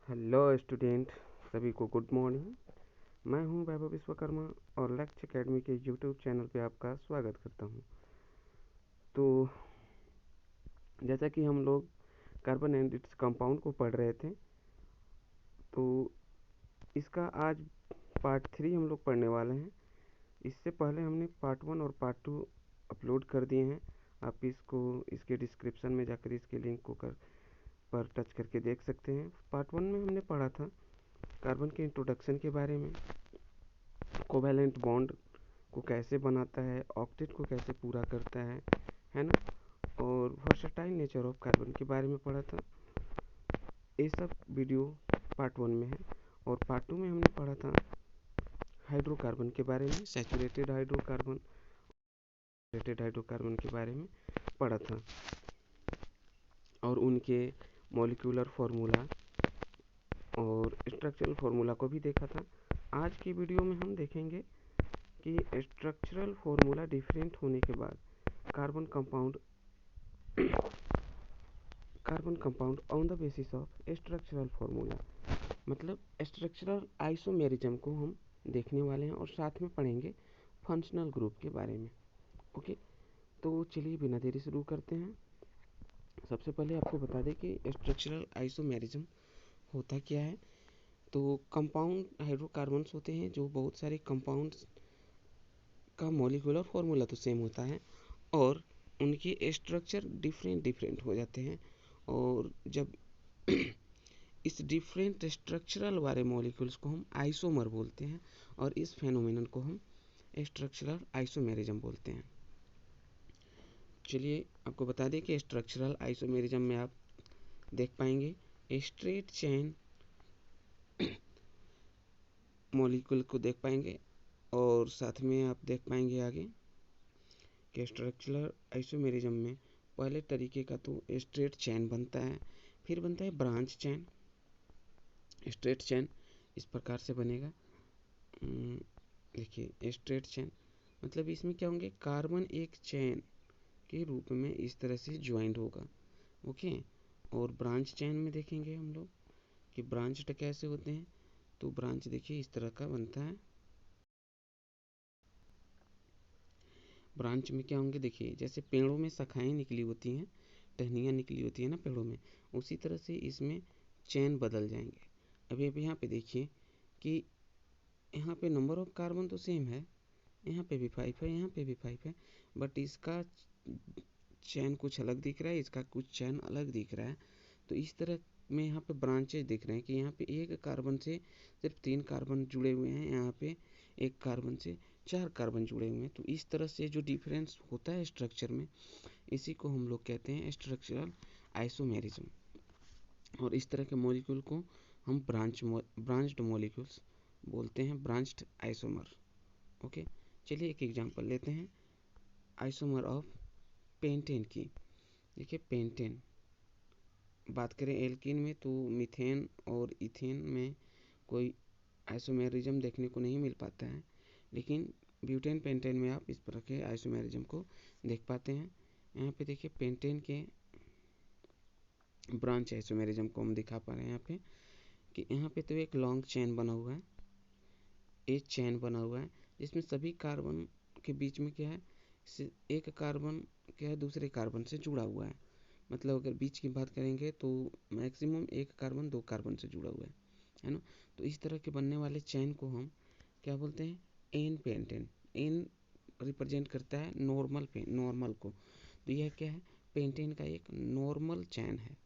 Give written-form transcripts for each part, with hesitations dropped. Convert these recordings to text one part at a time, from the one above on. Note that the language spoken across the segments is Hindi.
हेलो स्टूडेंट, सभी को गुड मॉर्निंग। मैं हूं वैभव विश्वकर्मा और लक्ष्य एकेडमी के यूट्यूब चैनल पे आपका स्वागत करता हूं। तो जैसा कि हम लोग कार्बन एंड इट्स कंपाउंड को पढ़ रहे थे, तो इसका आज पार्ट 3 हम लोग पढ़ने वाले हैं। इससे पहले हमने पार्ट 1 और पार्ट 2 अपलोड कर दिए हैं। आप इसको इसके डिस्क्रिप्शन में जाकर इसके लिंक को पर टच करके देख सकते हैं। पार्ट 1 में हमने पढ़ा था कार्बन के इंट्रोडक्शन के बारे में, कोवैलेंट बॉन्ड को कैसे बनाता है, ऑक्टेट को कैसे पूरा करता है ना, और वर्सटाइल नेचर ऑफ कार्बन के बारे में पढ़ा था। ये सब वीडियो पार्ट 1 में है। और पार्ट 2 में हमने पढ़ा था हाइड्रोकार्बन के बारे में, सैचुरेटेड हाइड्रोकार्बन, सैचुरेटेड हाइड्रोकार्बन के बारे में पढ़ा था और उनके मॉलिक्यूलर फार्मूला और स्ट्रक्चरल फार्मूला को भी देखा था। आज की वीडियो में हम देखेंगे कि स्ट्रक्चरल फार्मूला डिफरेंट होने के बाद carbon compound on the basis of structural formula, मतलब स्ट्रक्चरल आइसोमेरिज्म को हम देखने वाले हैं और साथ में पढ़ेंगे फंक्शनल ग्रुप के बारे में। ओके, तो चलिए बिना देरी शुरू करते हैं। सबसे पहले आपको बता दें कि स्ट्रक्चरल आइसोमेरिज्म होता क्या है। तो कंपाउंड हाइड्रोकार्बन्स होते हैं जो बहुत सारे कंपाउंड्स का मॉलिक्यूलर फार्मूला तो सेम होता है और उनके स्ट्रक्चर डिफरेंट डिफरेंट हो जाते हैं। और जब इस डिफरेंट स्ट्रक्चरल वाले मॉलिक्यूल्स को हम आइसोमर बोलते हैं और इस फेनोमेनन को हम स्ट्रक्चरल आइसोमेरिज्म बोलते हैं। चलिए आपको बता दें कि स्ट्रक्चरल आइसोमेरिज्म में आप देख पाएंगे स्ट्रेट चेन मॉलिक्यूल को देख पाएंगे और साथ में आप देख पाएंगे आगे कि स्ट्रक्चरल आइसोमेरिज्म में पहले तरीके का तो स्ट्रेट चेन बनता है, फिर बनता है ब्रांच चेन। स्ट्रेट चेन इस प्रकार से बनेगा। देखिए स्ट्रेट चेन मतलब इसमें क्या होंगे, कार्बन एक चेन के रूप में इस तरह से ज्वाइंट होगा। ओके, और ब्रांच चेन में देखेंगे हम लोग कि ब्रांच कैसे होते हैं। तो ब्रांच देखिए इस तरह का बनता है। ब्रांच में क्या होंगे, देखिए जैसे पेड़ों में शाखाएं निकली होती हैं, टहनियाँ निकली होती है ना पेड़ों में, उसी तरह से इसमें चेन बदल जाएंगे। अभी अभी यहाँ पे देखिए कि यहाँ पे नंबर ऑफ कार्बन तो सेम है, यहाँ पे भी 5 है, यहाँ पे भी 5 है, बट इसका चैन कुछ अलग दिख रहा है, इसका कुछ चैन अलग दिख रहा है। तो इस तरह में यहाँ पे ब्रांचेज दिख रहे हैं कि यहाँ पे एक कार्बन से सिर्फ 3 कार्बन जुड़े हुए हैं, यहाँ पे एक कार्बन से 4 कार्बन जुड़े हुए हैं। तो इस तरह से जो डिफरेंस होता है स्ट्रक्चर में, इसी को हम लोग कहते हैं स्ट्रक्चरल आइसोमेरिज्म। और इस तरह के मॉलिक्यूल को हम ब्रांच्ड मॉलिक्यूल्स बोलते हैं, ब्रांच्ड आइसोमर। ओके, चलिए एक एग्जांपल लेते हैं आइसोमर ऑफ पेंटेन की। देखिए पेंटेन, बात करें एल्कीन में तो मीथेन और इथेन में कोई आइसोमेरिज्म देखने को नहीं मिल पाता है, लेकिन ब्यूटेन पेंटेन में आप इस तरह के आइसोमेरिज्म को देख पाते हैं। यहाँ पे देखिए पेंटेन के ब्रांच आइसोमेरिज्म को हम दिखा पा रहे हैं यहाँ पे कि यहाँ पे तो एक लॉन्ग चेन बना हुआ है, एक चेन बना हुआ है जिसमें सभी कार्बन के बीच में क्या है, एक कार्बन क्या है दूसरे कार्बन से जुड़ा हुआ है। मतलब अगर बीच की बात करेंगे तो मैक्सिमम एक कार्बन 2 कार्बन से जुड़ा हुआ है ना। तो इस तरह के बनने वाले चेन को हम क्या बोलते हैं, एन पेंटेन। एन रिप्रेजेंट करता है नॉर्मल को। तो यह क्या है, पेंटेन का एक नॉर्मल चैन है।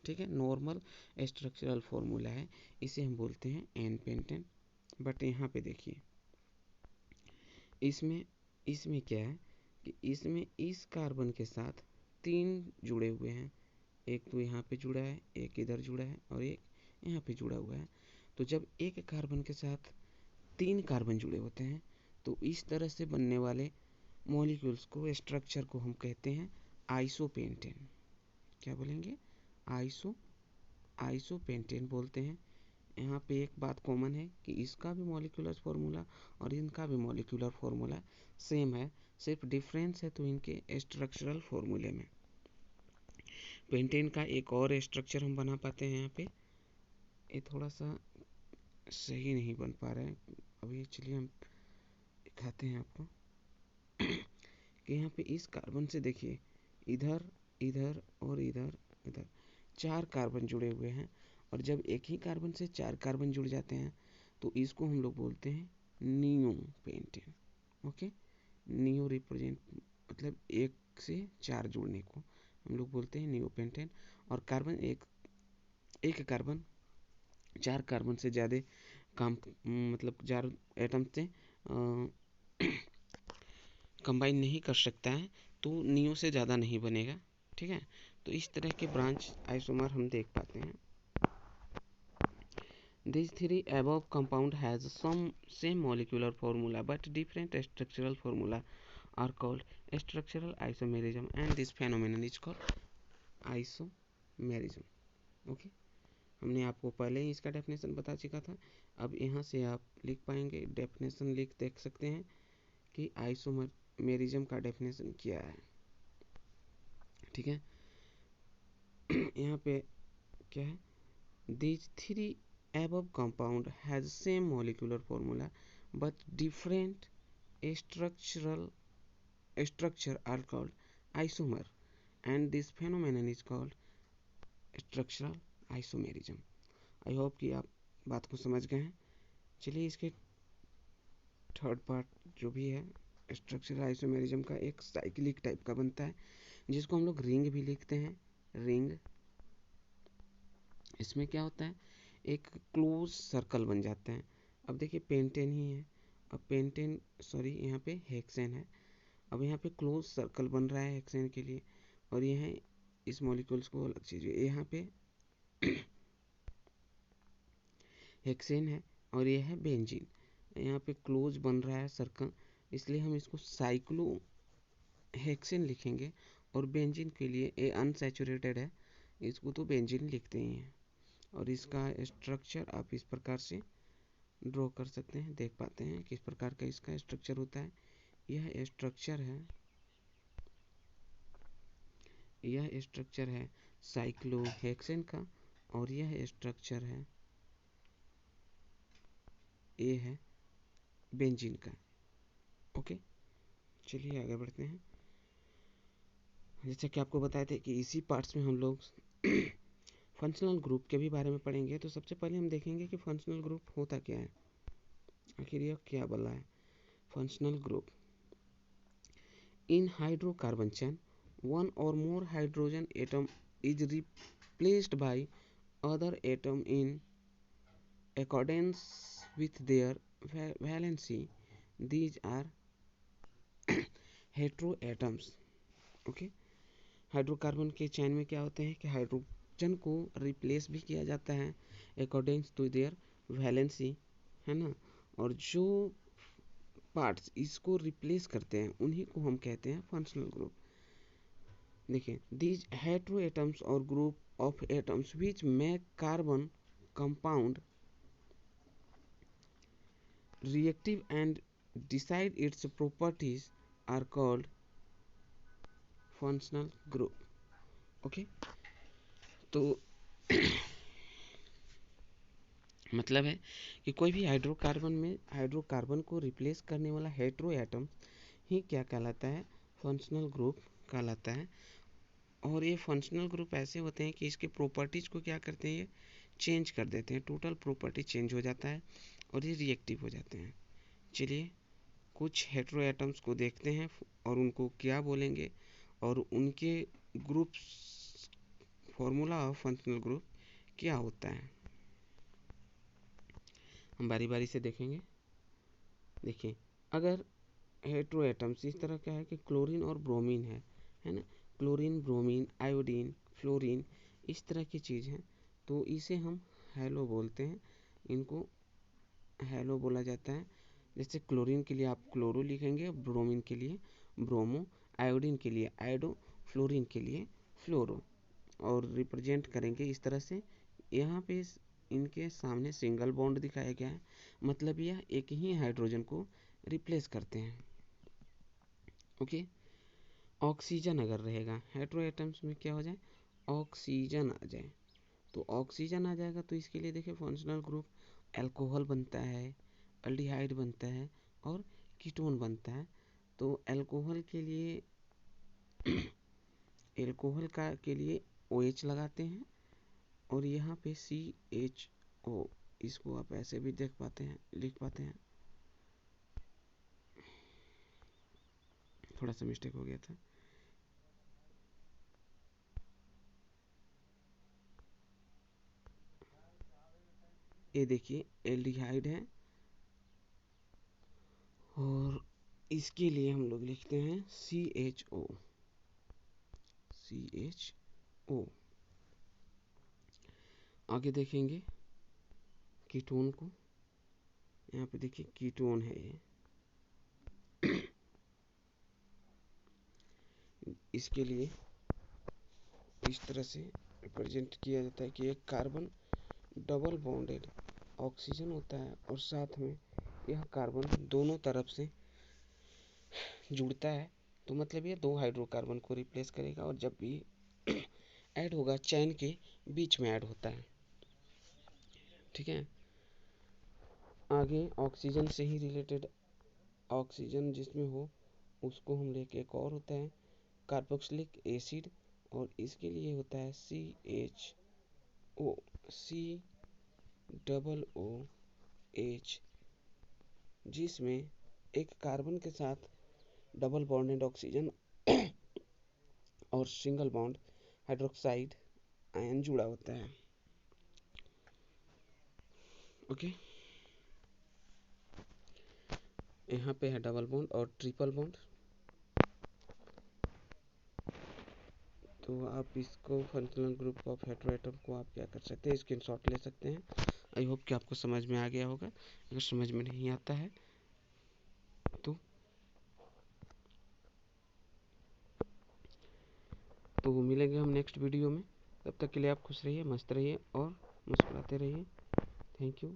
ठीक है, नॉर्मल स्ट्रक्चरल फॉर्मूला है, इसे हम बोलते हैं एन पेंटेन। बट यहाँ पे देखिए इसमें इसमें क्या है कि इसमें इस कार्बन के साथ 3 जुड़े हुए हैं। एक तो यहाँ पे जुड़ा है, एक इधर जुड़ा है और एक यहाँ पे जुड़ा हुआ है। तो जब एक कार्बन के साथ 3 कार्बन जुड़े होते हैं तो इस तरह से बनने वाले मॉलिक्यूल्स को, स्ट्रक्चर को हम कहते हैं आइसोपेंटेन। क्या बोलेंगे, आइसोपेंटेन बोलते हैं। यहाँ पे एक बात कॉमन है कि इसका भी मॉलिक्यूलर फार्मूला और इनका भी मॉलिक्यूलर फार्मूला सेम है, सिर्फ डिफरेंस है तो इनके स्ट्रक्चरल फार्मूले में। पेंटेन का एक और स्ट्रक्चर हम बना पाते हैं यहाँ पे, ये थोड़ा सा सही नहीं बन पा रहा है अभी। चलिए हम दिखाते हैं आपको कि यहाँ पे इस कार्बन से देखिए, इधर इधर और इधर इधर 4 कार्बन जुड़े हुए हैं। और जब एक ही कार्बन से 4 कार्बन जुड़ जाते हैं तो इसको हम लोग बोलते हैं neo pentane. Okay, neo represent मतलब एक से 4 जुड़ने को हम लोग बोलते हैं नियो पेंटेन। और कार्बन एक कार्बन 4 कार्बन से ज़्यादा काम मतलब 4 एटम से कंबाइन नहीं कर सकता है तो नियो से ज़्यादा नहीं बनेगा। ठीक है, तो इस तरह के ब्रांच आइसोमर हम देख पाते हैं। These three above compound has some same molecular formula but different structural formula are called structural isomerism and this phenomenon is called isomerism. Okay, हमने आपको पहले ही इसका डेफिनेशन बता चुका था। अब यहाँ से आप लिख पाएंगे, डेफिनेशन देख सकते हैं कि आइसोमेरिज्म का डेफिनेशन क्या है। ठीक है, यहाँ पे क्या है, these three above compound has same molecular formula but different structure are called isomer and this phenomenon is called structural isomerism. I hope कि आप बात को समझ गए हैं। चलिए इसके थर्ड पार्ट जो भी है स्ट्रक्चरल आइसोमेरिज्म का, एक साइक्लिक टाइप का बनता है जिसको हम लोग रिंग भी लिखते हैं, रिंग। इसमें क्या होता है, एक क्लोज सर्कल बन जाते हैं। अब देखिए पेंटेन ही है, अब पेंटेन सॉरी यहाँ पे हेक्सेन है। अब यहाँ पे क्लोज सर्कल बन रहा है हेक्सेन के लिए, और ये है इस मॉलिक्यूल्स को अलग चीज़ है। यहाँ पे हेक्सेन है और ये है बेंजीन। यहाँ पे क्लोज बन रहा है सर्कल, इसलिए हम इसको साइक्लो हेक्सेन लिखेंगे। और बेंजीन के लिए ये अनसैचुरेटेड है, इसको तो बेंजीन लिखते ही हैं। और इसका स्ट्रक्चर आप इस प्रकार से ड्रॉ कर सकते हैं, देख पाते हैं किस प्रकार का इसका स्ट्रक्चर होता है। यह स्ट्रक्चर है साइक्लोहेक्सेन का, और यह स्ट्रक्चर है ये है बेंजीन का। ओके, चलिए आगे बढ़ते हैं। जैसे कि आपको बताए थे कि इसी पार्ट्स में हम लोग फंक्शनल ग्रुप के भी बारे में पढ़ेंगे। तो सबसे पहले हम देखेंगे कि फंक्शनल ग्रुप होता क्या है, आखिर यह क्या बोला है। Functional group, in hydrocarbon chain one or more hydrogen atom is replaced by other atom in accordance with their valency. These are heteroatoms. Okay, hydrocarbon के चैन में क्या होते हैं कि हाइड्रोजन को रिप्लेस भी किया जाता है अकॉर्डिंग टू देयर वैलेंसी, है ना। और जो पार्ट्स इसको रिप्लेस करते हैं उन्हीं को हम कहते हैं फंक्शनल ग्रुप। देखिए, दीज हेटेरोएटम्स और group of atoms which make carbon compound reactive and decide its properties are called functional group. Okay, तो मतलब है कि कोई भी हाइड्रोकार्बन को रिप्लेस करने वाला हेटेरो एटम ही क्या कहलाता है, फंक्शनल ग्रुप कहलाता है। और ये फंक्शनल ग्रुप ऐसे होते हैं कि इसके प्रॉपर्टीज़ को क्या करते हैं, ये चेंज कर देते हैं, टोटल प्रॉपर्टी चेंज हो जाता है और ये रिएक्टिव हो जाते हैं। चलिए कुछ हेटेरो एटम्स को देखते हैं और उनको क्या बोलेंगे और उनके groups, formula of functional group क्या होता है, हम बारी बारी से देखेंगे। देखिए, अगर हेटेरो एटम्स इस तरह का है कि क्लोरीन और ब्रोमीन है ना, क्लोरीन, ब्रोमीन, आयोडीन, फ्लोरीन, इस तरह की चीज़ है, तो इसे हम हैलो बोलते हैं, इनको हैलो बोला जाता है। जैसे क्लोरीन के लिए आप क्लोरो लिखेंगे, ब्रोमीन के लिए ब्रोमो, आयोडीन के लिए आयोडो, फ्लोरीन के लिए फ्लोरो, और रिप्रेजेंट करेंगे इस तरह से। यहाँ पे इनके सामने सिंगल बॉन्ड दिखाया गया है, मतलब यह एक ही हाइड्रोजन को रिप्लेस करते हैं। ओके, ऑक्सीजन अगर रहेगा हेटेरो एटम्स में क्या हो जाए, ऑक्सीजन आ जाए, तो ऑक्सीजन आ जाएगा। तो इसके लिए देखिए फंक्शनल ग्रुप अल्कोहल बनता है, अल्डिहाइड बनता है और कीटोन बनता है। तो अल्कोहल के लिए एल्कोहल का के लिए OH लगाते हैं और यहाँ पे CHO, इसको आप ऐसे भी देख पाते हैं, लिख पाते हैं। थोड़ा सा मिस्टेक हो गया था। ये देखिए एल्डिहाइड है और इसके लिए हम लोग लिखते हैं CHO। आगे देखेंगे कीटोन को। यहाँ पे देखिए कीटोन है ये। इसके लिए इस तरह से रिप्रेजेंट किया जाता है कि एक कार्बन डबल बॉन्डेड ऑक्सीजन होता है और साथ में यह कार्बन दोनों तरफ से जुड़ता है। तो मतलब ये 2 हाइड्रोकार्बन को रिप्लेस करेगा और जब भी ऐड होगा चैन के बीच में ऐड होता है। ठीक है। आगे ऑक्सीजन से ही रिलेटेड, ऑक्सीजन जिसमें हो उसको हम लेके एक और होता है कार्बोक्सिलिक एसिड और इसके लिए होता है CHO, COOH, जिसमें एक कार्बन के साथ डबल बॉन्डेड ऑक्सीजन और सिंगल बॉन्ड हाइड्रोक्साइड आयन जुड़ा होता है। ओके, यहाँ पे है डबल बॉन्ड और ट्रिपल बॉन्ड। तो आप इसको फंक्शनल ग्रुप ऑफ हेटेरोएटम को आप क्या कर सकते हैं, स्क्रीनशॉट ले सकते हैं। आई होप कि आपको समझ में आ गया होगा। अगर समझ में नहीं आता है तो मिलेंगे हम नेक्स्ट वीडियो में। तब तक के लिए आप खुश रहिए, मस्त रहिए और मुस्कुराते रहिए। Thank you.